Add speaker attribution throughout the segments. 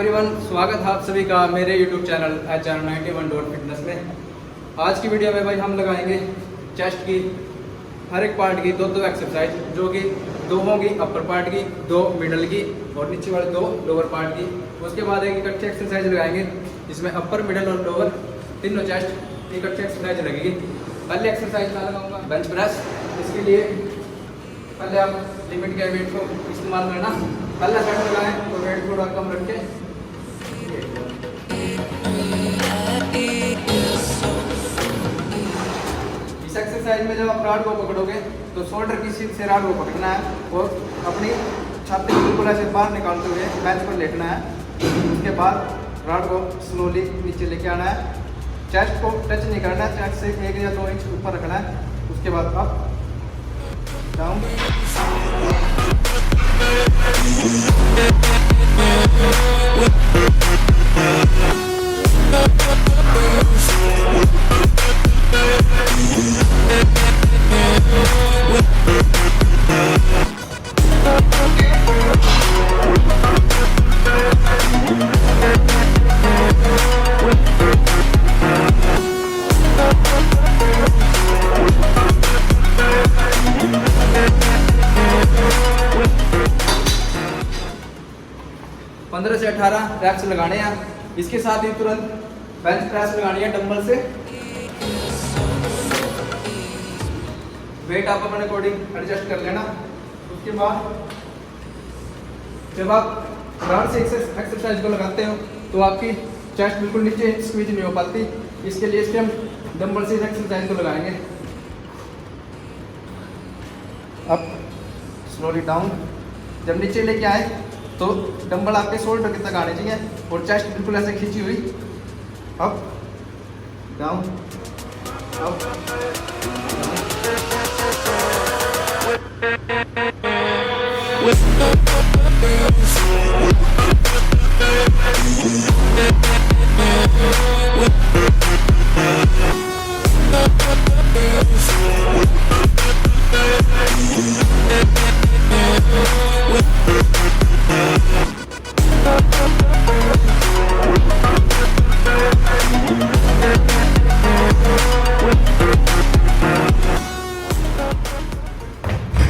Speaker 1: Everyone, स्वागत है आप सभी का मेरे YouTube चैनल HR91.fitness में। आज की वीडियो में भाई हम लगाएंगे चेस्ट की हर एक पार्ट की दो एक्सरसाइज, जो कि दो होंगी अपर पार्ट की, दो मिडल की और नीचे वाले दो लोअर पार्ट की। उसके बाद एक इकट्ठी एक्सरसाइज लगाएंगे जिसमें अपर, मिडल और लोअर तीनों चेस्ट इकट्ठी एक्सरसाइज लगेगी। पहले एक्सरसाइज मैं लगाऊंगा बेंच प्रेस। इसके लिए पहले आप लिमिट के वेट को इस्तेमाल करना। पहला सेट लगाएं तो वेट थोड़ा कम रख के इस एक्सरसाइज में जब आप रॉड को पकड़ोगे तो शोल्डर की सीध से रॉड को पकड़ना है और अपनी छाती को बिल्कुल ऐसे बाहर निकालते हुए बेंच पर लेटना है। उसके बाद रॉड को स्लोली नीचे लेके आना है। चेस्ट को टच नहीं करना है, चेस्ट से 1 या 2 इंच ऊपर रखना है। उसके बाद अप डाउन, पंद्रह से 18 रैप्स लगाने हैं। इसके साथ ही तुरंत बेंच प्रेस लगानी है डंबल से। वेट आप अपने अकॉर्डिंग एडजस्ट कर लेना। उसके बाद जब आप रॉड से एक्सरसाइज को लगाते हो तो आपकी चेस्ट बिल्कुल नीचे स्क्वीज नहीं हो पाती। इसके लिए इसके हम डंबल से इस एक्सरसाइज को लगाएंगे। Up, slowly down. जब नीचे लेके आए तो डंबल आपके शोल्डर के तक आने चाहिए और चेस्ट बिल्कुल ऐसे खींची हुई। अप डाउन, अप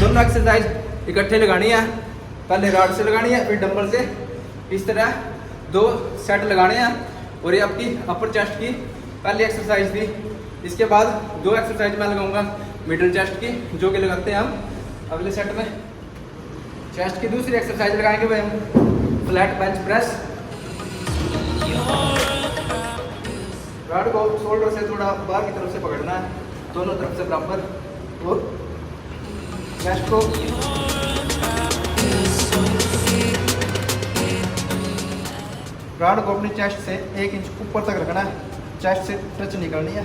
Speaker 1: दोनों एक्सरसाइज इकट्ठे लगानी है। पहले रॉड से लगानी है, फिर डंबल से। इस तरह 2 सेट लगाने हैं और ये आपकी अपर चेस्ट की पहली एक्सरसाइज थी। इसके बाद 2 एक्सरसाइज मैं लगाऊंगा मिडिल चेस्ट की, जो कि लगाते हैं हम अगले सेट में। चेस्ट की दूसरी एक्सरसाइज लगाएंगे भाई हम फ्लैट बेंच प्रेस। रॉड को शोल्डर से थोड़ा बाहर की तरफ से पकड़ना है, दोनों तरफ से बराबर, और चेस्ट को रॉड को अपनी चेस्ट से 1 इंच ऊपर तक रखना है, चेस्ट से टच नहीं करनी है।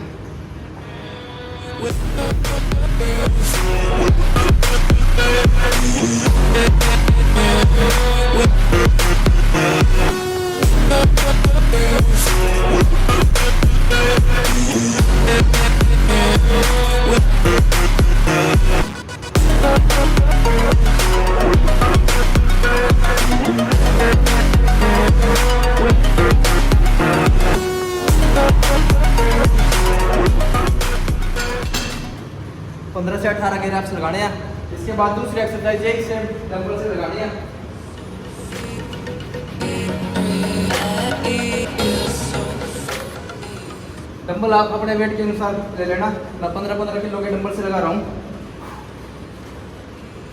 Speaker 1: पंद्रह से 18 के रैप्स लगाने हैं। इसके बाद दूसरी एक्सरसाइज यही सेम डंबल से लगानी है। डंबल आप अपने वेट के अनुसार ले लेना। मैं 15-15 किलो के डंबल से लगा रहा हूँ।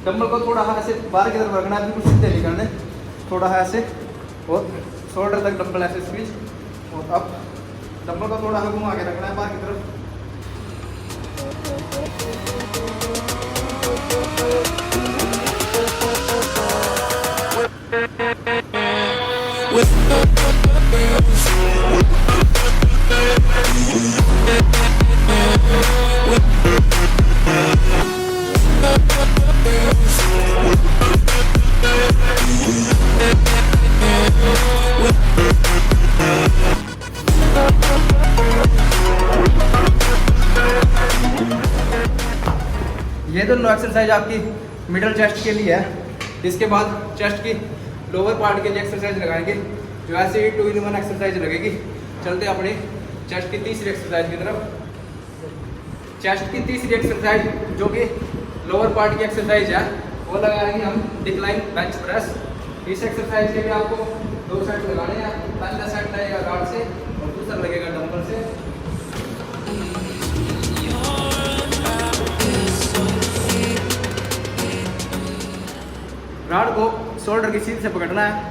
Speaker 1: डंबल को थोड़ा ऐसे बाहर की तरफ रखना है, बिल्कुल सीधे नहीं करने, थोड़ा ऐसे, और शोल्डर तक डंबल ऐसे स्क्वीज, और अब डंबल को थोड़ा घुमा के रखना है बाहर की तरफ। ये दोनों एक्सरसाइज आपकी मिडल चेस्ट के लिए है। इसके बाद चेस्ट की लोअर पार्ट के लिए एक्सरसाइज लगाएंगे। जो ऐसे ही 2-in-1 एक्सरसाइज लगेगी। चलते अपने चेस्ट की तीसरी एक्सरसाइज की तरफ। चेस्ट की तीसरी एक्सरसाइज जो कि लोअर पार्ट की एक्सरसाइज है, वो लगाएंगे हम डिक्लाइन बेंच प्रेस। इस एक्सरसाइज के लिए आपको 2 सेट लगाने हैं। पहला सेट लगेगा रॉड से और दूसरा लगेगा डंबल से। रॉड को शोल्डर की सीध से पकड़ना है।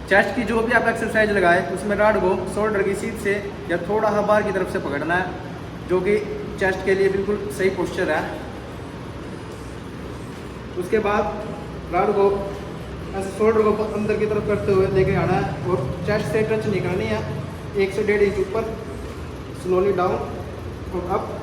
Speaker 1: चेस्ट की जो भी आप एक्सरसाइज लगाए उसमें रॉड को शोल्डर की सीध से या थोड़ा सा बाहर की तरफ से पकड़ना है, जो कि चेस्ट के लिए बिल्कुल सही पोस्चर है। उसके बाद रॉड को ऐसे शोल्डर को अंदर की तरफ करते हुए लेके आना है और चेस्ट से टच नहीं करनी है। 1 से 1.5 इंच ऊपर, स्लोली डाउन और अप।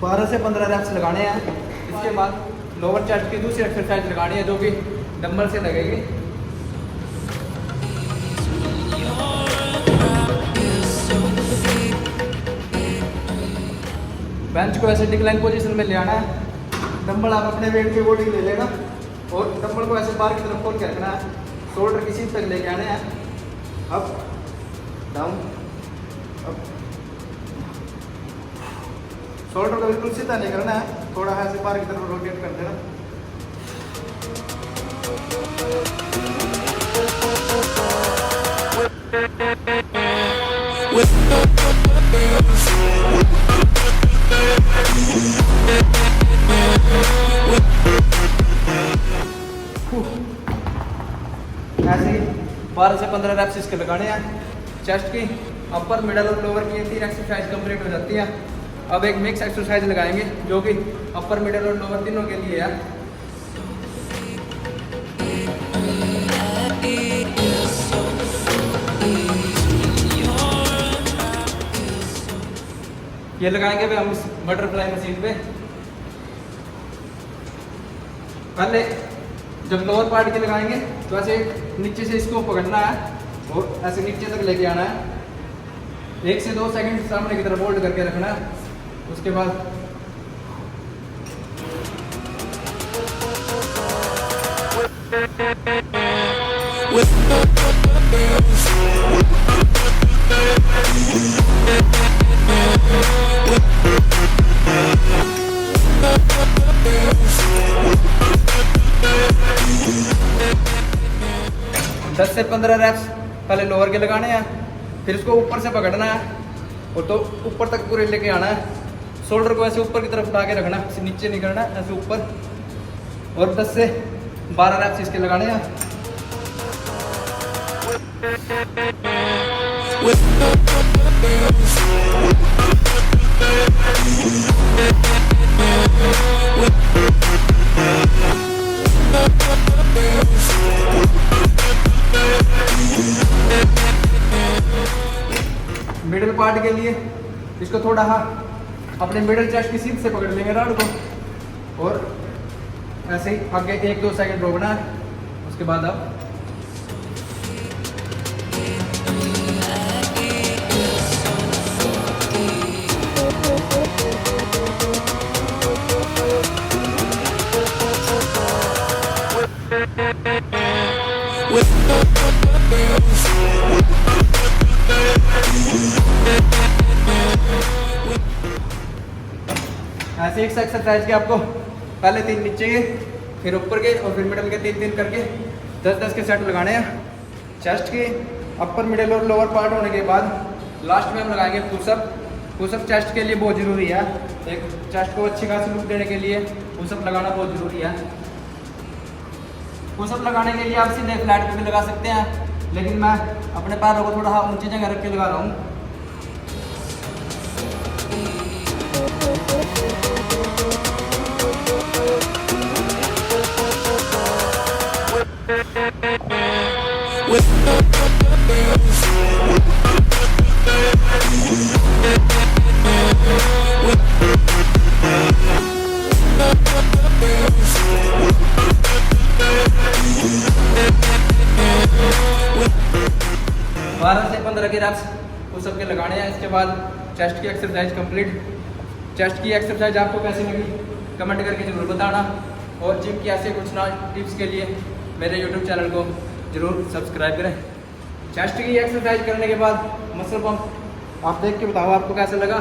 Speaker 1: बारह से 15 रैप्स लगाने हैं। इसके बाद लोअर चेस्ट की दूसरी एक्सरसाइज लगानी है, जो कि डंबल से लगेगी। बेंच को ऐसे डिक्लाइन पोजीशन में ले आना है। डंबल आप अपने वेट के अकॉर्डिंग ले लेना और डंबल को ऐसे बाहर की तरफ खोल के रखना है। शोल्डर की सीध तक लेके आने हैं। Up down up. शोल्डर को बिल्कुल सीधा नहीं करना है, थोड़ा ऐसे बाहर की तरफ रोटेट कर देना। ऐसे ही 12 से 15 रैप्स इसके लगाने हैं। चेस्ट की अपर, मिडल और लोअर की 3 एक्सरसाइज कंप्लीट हो जाती है। अब एक मिक्स एक्सरसाइज लगाएंगे, जो कि अपर, मिडल और लोअर तीनों के लिए है। ये लगाएंगे भी हम इस बटरफ्लाई मशीन पे। पहले जब लोअर पार्ट के लगाएंगे तो ऐसे नीचे से इसको पकड़ना है और ऐसे नीचे तक लेके आना है। 1 से 2 सेकंड सामने की तरफ होल्ड करके रखना है। उसके बाद दस से 15 रैप्स पहले लोअर के लगाने हैं, फिर उसको ऊपर से पकड़ना है और तो ऊपर तक पूरे लेके आना है। शोल्डर को ऐसे ऊपर की तरफ उठा के रखना, नीचे नहीं करना, ऐसे ऊपर। और 10 से 12 रैप्स इसके लगाने हैं। मिडिल पार्ट के लिए इसको थोड़ा अपने मिडिल चेस्ट की सीध से पकड़ लेंगे रॉड को और ऐसे ही आगे 1-2 सेकंड रोकना है। उसके बाद अब ऐसे एक एक्सरसाइज के आपको पहले 3 नीचे के, फिर ऊपर के और फिर मिडल के 3-3 करके 10-10 के सेट लगाने हैं। चेस्ट के अपर, मिडल और लोअर पार्ट होने के बाद लास्ट में हम लगाएंगे पुशअप। पुशअप चेस्ट के लिए बहुत ज़रूरी है। एक चेस्ट को अच्छी खासी लुक देने के लिए पुशअप लगाना बहुत ज़रूरी है। पुशअप लगाने के लिए आप सीधे फ्लैट पे भी लगा सकते हैं, लेकिन मैं अपने पैरों को थोड़ा ऊंची जगह रख के लगा रहा हूँ। बारह से 15 के रेप्स पुशअप के लगाने हैं। इसके बाद चेस्ट की एक्सरसाइज कंप्लीट। चेस्ट की एक्सरसाइज आपको कैसी लगी कमेंट करके ज़रूर बताना, और जिम की ऐसे कुछ ना टिप्स के लिए मेरे यूट्यूब चैनल को ज़रूर सब्सक्राइब करें। चेस्ट की एक्सरसाइज करने के बाद मसल पंप आप देख के बताओ आपको कैसा लगा।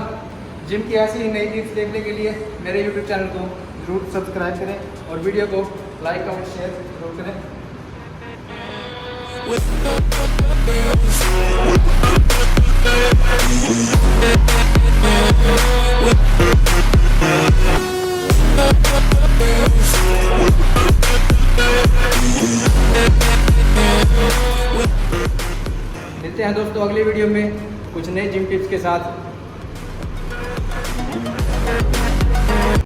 Speaker 1: जिम की ऐसी ही नई टिप्स देखने के लिए मेरे यूट्यूब चैनल को ज़रूर सब्सक्राइब करें और वीडियो को लाइक कमेंट शेयर जरूर करें। मिलते हैं दोस्तों अगली वीडियो में कुछ नए जिम टिप्स के साथ।